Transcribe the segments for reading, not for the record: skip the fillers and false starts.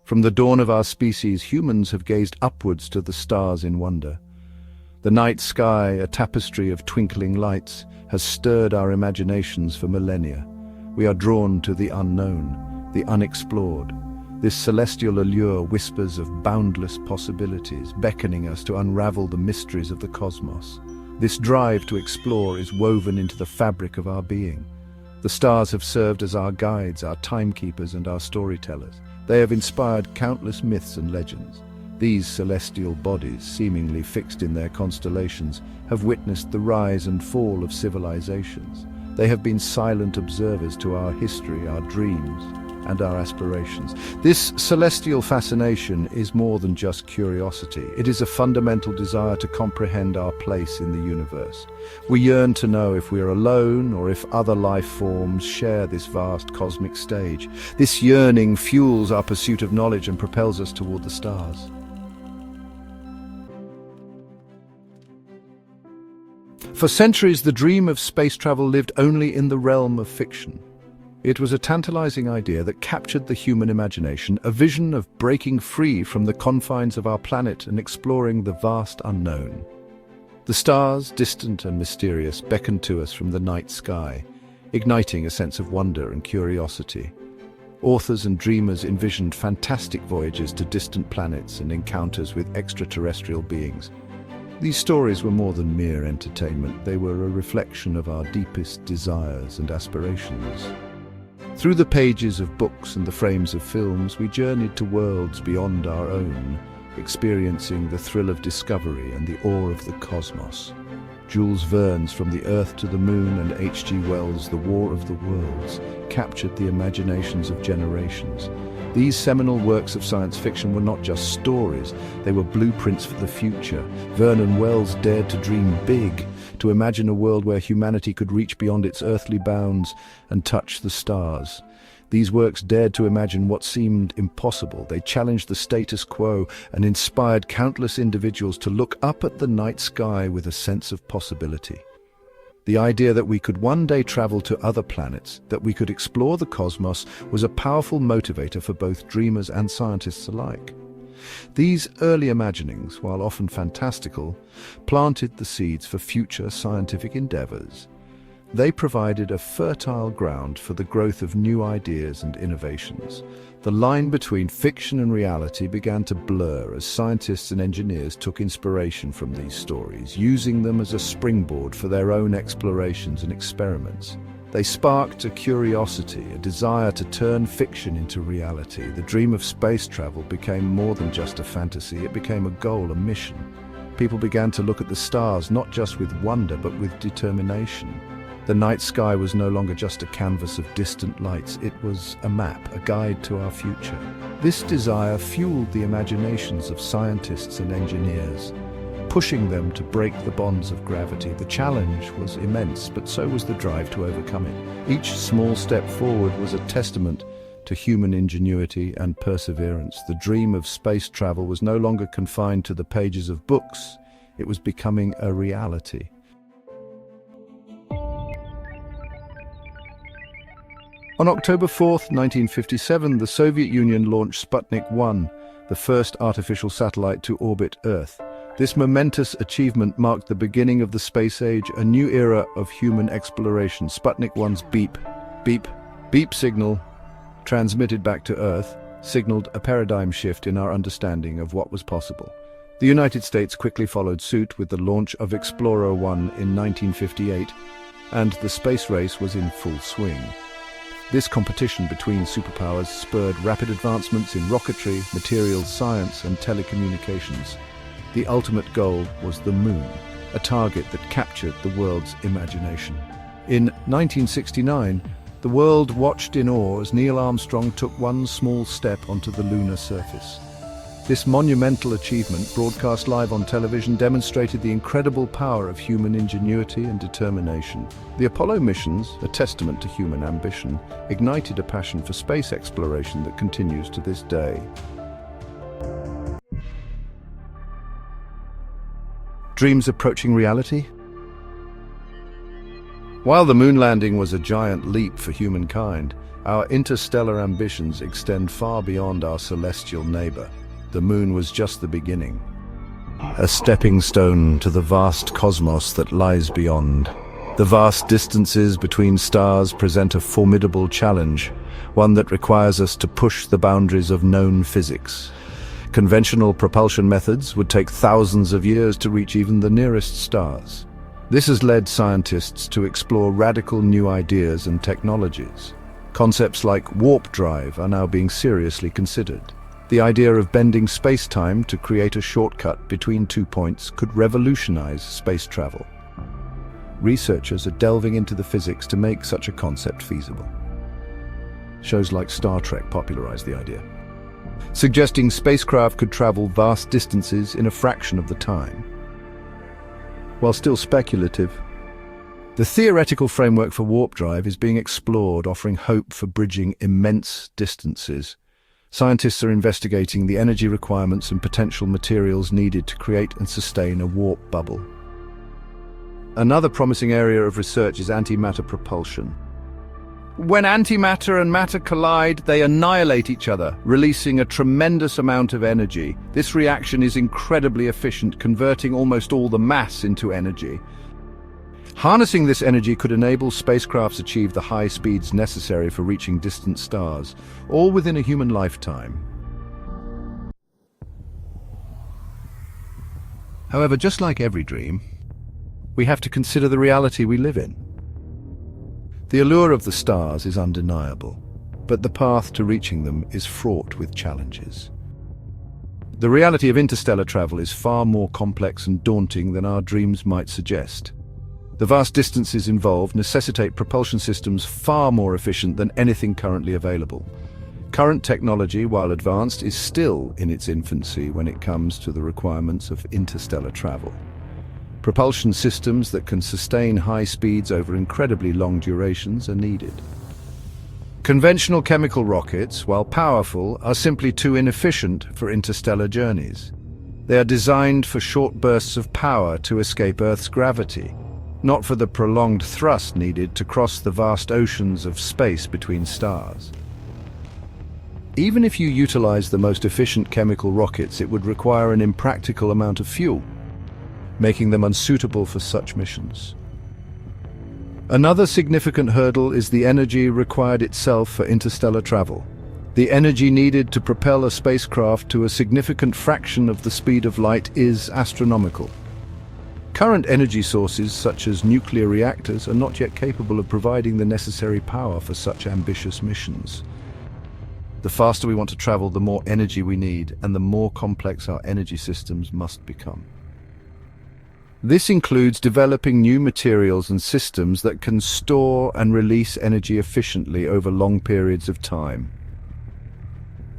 From the dawn of our species, humans have gazed upwards to the stars in wonder. The night sky, a tapestry of twinkling lights, has stirred our imaginations for millennia. We are drawn to the unknown, the unexplored. This celestial allure whispers of boundless possibilities, beckoning us to unravel the mysteries of the cosmos. This drive to explore is woven into the fabric of our being. The stars have served as our guides, our timekeepers, and our storytellers. They have inspired countless myths and legends. These celestial bodies, seemingly fixed in their constellations, have witnessed the rise and fall of civilizations. They have been silent observers to our history, our dreams, and our aspirations. This celestial fascination is more than just curiosity. It is a fundamental desire to comprehend our place in the universe. We yearn to know if we are alone or if other life forms share this vast cosmic stage. This yearning fuels our pursuit of knowledge and propels us toward the stars. For centuries, the dream of space travel lived only in the realm of fiction. It was a tantalizing idea that captured the human imagination, a vision of breaking free from the confines of our planet and exploring the vast unknown. The stars, distant and mysterious, beckoned to us from the night sky, igniting a sense of wonder and curiosity. Authors and dreamers envisioned fantastic voyages to distant planets and encounters with extraterrestrial beings. These stories were more than mere entertainment. They were a reflection of our deepest desires and aspirations. Through the pages of books and the frames of films, we journeyed to worlds beyond our own, experiencing the thrill of discovery and the awe of the cosmos. Jules Verne's From the Earth to the Moon and H.G. Wells' The War of the Worlds captured the imaginations of generations. These seminal works of science fiction were not just stories, they were blueprints for the future. Verne and Wells dared to dream big, to imagine a world where humanity could reach beyond its earthly bounds and touch the stars. These works dared to imagine what seemed impossible. They challenged the status quo and inspired countless individuals to look up at the night sky with a sense of possibility. The idea that we could one day travel to other planets, that we could explore the cosmos, was a powerful motivator for both dreamers and scientists alike. These early imaginings, while often fantastical, planted the seeds for future scientific endeavors. They provided a fertile ground for the growth of new ideas and innovations. The line between fiction and reality began to blur as scientists and engineers took inspiration from these stories, using them as a springboard for their own explorations and experiments. They sparked a curiosity, a desire to turn fiction into reality. The dream of space travel became more than just a fantasy, it became a goal, a mission. People began to look at the stars not just with wonder but with determination. The night sky was no longer just a canvas of distant lights, it was a map, a guide to our future. This desire fueled the imaginations of scientists and engineers, pushing them to break the bonds of gravity. The challenge was immense, but so was the drive to overcome it. Each small step forward was a testament to human ingenuity and perseverance. The dream of space travel was no longer confined to the pages of books, it was becoming a reality. On October 4, 1957, the Soviet Union launched Sputnik 1, the first artificial satellite to orbit Earth. This momentous achievement marked the beginning of the space age, a new era of human exploration. Sputnik 1's beep, beep, beep signal, transmitted back to Earth, signaled a paradigm shift in our understanding of what was possible. The United States quickly followed suit with the launch of Explorer 1 in 1958, and the space race was in full swing. This competition between superpowers spurred rapid advancements in rocketry, materials science, and telecommunications. The ultimate goal was the Moon, a target that captured the world's imagination. In 1969, the world watched in awe as Neil Armstrong took one small step onto the lunar surface. This monumental achievement, broadcast live on television, demonstrated the incredible power of human ingenuity and determination. The Apollo missions, a testament to human ambition, ignited a passion for space exploration that continues to this day. Dreams approaching reality? While the moon landing was a giant leap for humankind, Our interstellar ambitions extend far beyond our celestial neighbor. The moon was just the beginning, a stepping stone to the vast cosmos that lies beyond. The vast distances between stars present a formidable challenge, one that requires us to push the boundaries of known physics. Conventional propulsion methods would take thousands of years to reach even the nearest stars. This has led scientists to explore radical new ideas and technologies. Concepts like warp drive are now being seriously considered. The idea of bending space-time to create a shortcut between 2 points could revolutionize space travel. Researchers are delving into the physics to make such a concept feasible. Shows like Star Trek popularized the idea, suggesting spacecraft could travel vast distances in a fraction of the time. While still speculative, the theoretical framework for warp drive is being explored, offering hope for bridging immense distances. Scientists are investigating the energy requirements and potential materials needed to create and sustain a warp bubble. Another promising area of research is antimatter propulsion. When antimatter and matter collide, they annihilate each other, releasing a tremendous amount of energy. This reaction is incredibly efficient, converting almost all the mass into energy. Harnessing this energy could enable spacecrafts achieve the high speeds necessary for reaching distant stars, all within a human lifetime. However, just like every dream, we have to consider the reality we live in. The allure of the stars is undeniable, but the path to reaching them is fraught with challenges. The reality of interstellar travel is far more complex and daunting than our dreams might suggest. The vast distances involved necessitate propulsion systems far more efficient than anything currently available. Current technology, while advanced, is still in its infancy when it comes to the requirements of interstellar travel. Propulsion systems that can sustain high speeds over incredibly long durations are needed. Conventional chemical rockets, while powerful, are simply too inefficient for interstellar journeys. They are designed for short bursts of power to escape Earth's gravity, not for the prolonged thrust needed to cross the vast oceans of space between stars. Even if you utilize the most efficient chemical rockets, it would require an impractical amount of fuel, making them unsuitable for such missions. Another significant hurdle is the energy required itself for interstellar travel. The energy needed to propel a spacecraft to a significant fraction of the speed of light is astronomical. Current energy sources, such as nuclear reactors, are not yet capable of providing the necessary power for such ambitious missions. The faster we want to travel, the more energy we need, and the more complex our energy systems must become. This includes developing new materials and systems that can store and release energy efficiently over long periods of time.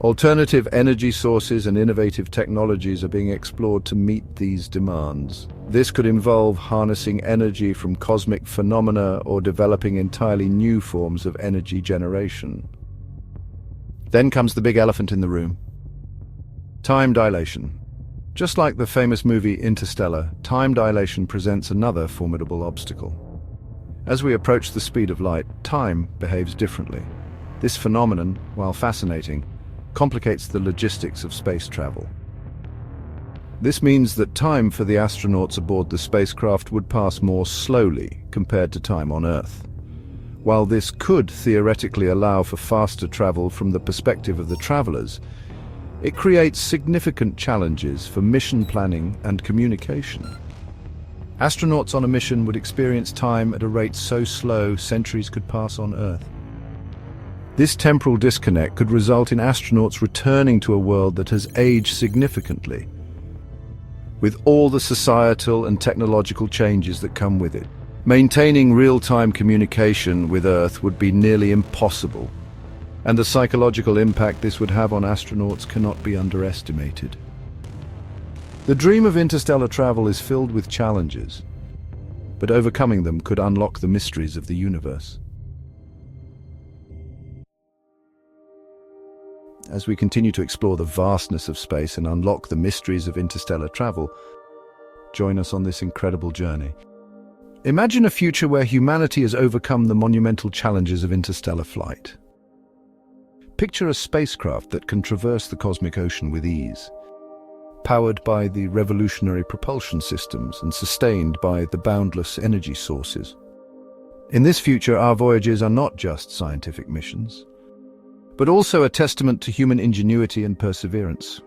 Alternative energy sources and innovative technologies are being explored to meet these demands. This could involve harnessing energy from cosmic phenomena or developing entirely new forms of energy generation. Then comes the big elephant in the room: time dilation. Just like the famous movie Interstellar, time dilation presents another formidable obstacle. As we approach the speed of light, time behaves differently. This phenomenon, while fascinating, complicates the logistics of space travel. This means that time for the astronauts aboard the spacecraft would pass more slowly compared to time on Earth. While this could theoretically allow for faster travel from the perspective of the travelers, it creates significant challenges for mission planning and communication. Astronauts on a mission would experience time at a rate so slow centuries could pass on Earth. This temporal disconnect could result in astronauts returning to a world that has aged significantly, with all the societal and technological changes that come with it. Maintaining real-time communication with Earth would be nearly impossible, and the psychological impact this would have on astronauts cannot be underestimated. The dream of interstellar travel is filled with challenges, but overcoming them could unlock the mysteries of the universe. As we continue to explore the vastness of space and unlock the mysteries of interstellar travel, join us on this incredible journey. Imagine a future where humanity has overcome the monumental challenges of interstellar flight. Picture a spacecraft that can traverse the cosmic ocean with ease, powered by the revolutionary propulsion systems and sustained by the boundless energy sources. In this future, our voyages are not just scientific missions, but also a testament to human ingenuity and perseverance.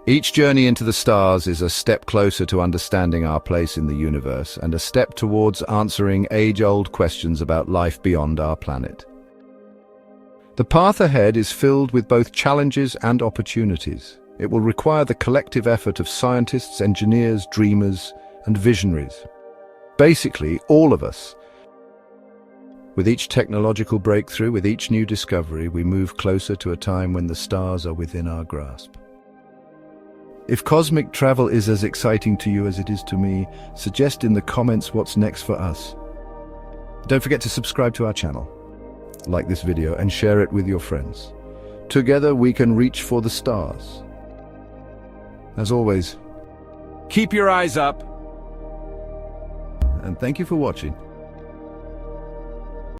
Each journey into the stars is a step closer to understanding our place in the universe and a step towards answering age-old questions about life beyond our planet. The path ahead is filled with both challenges and opportunities. It will require the collective effort of scientists, engineers, dreamers, and visionaries. Basically, all of us. With each technological breakthrough, with each new discovery, we move closer to a time when the stars are within our grasp. If cosmic travel is as exciting to you as it is to me, suggest in the comments what's next for us. Don't forget to subscribe to our channel, like this video, and share it with your friends. Together we can reach for the stars. As always, Keep your eyes up. and thank you for watching.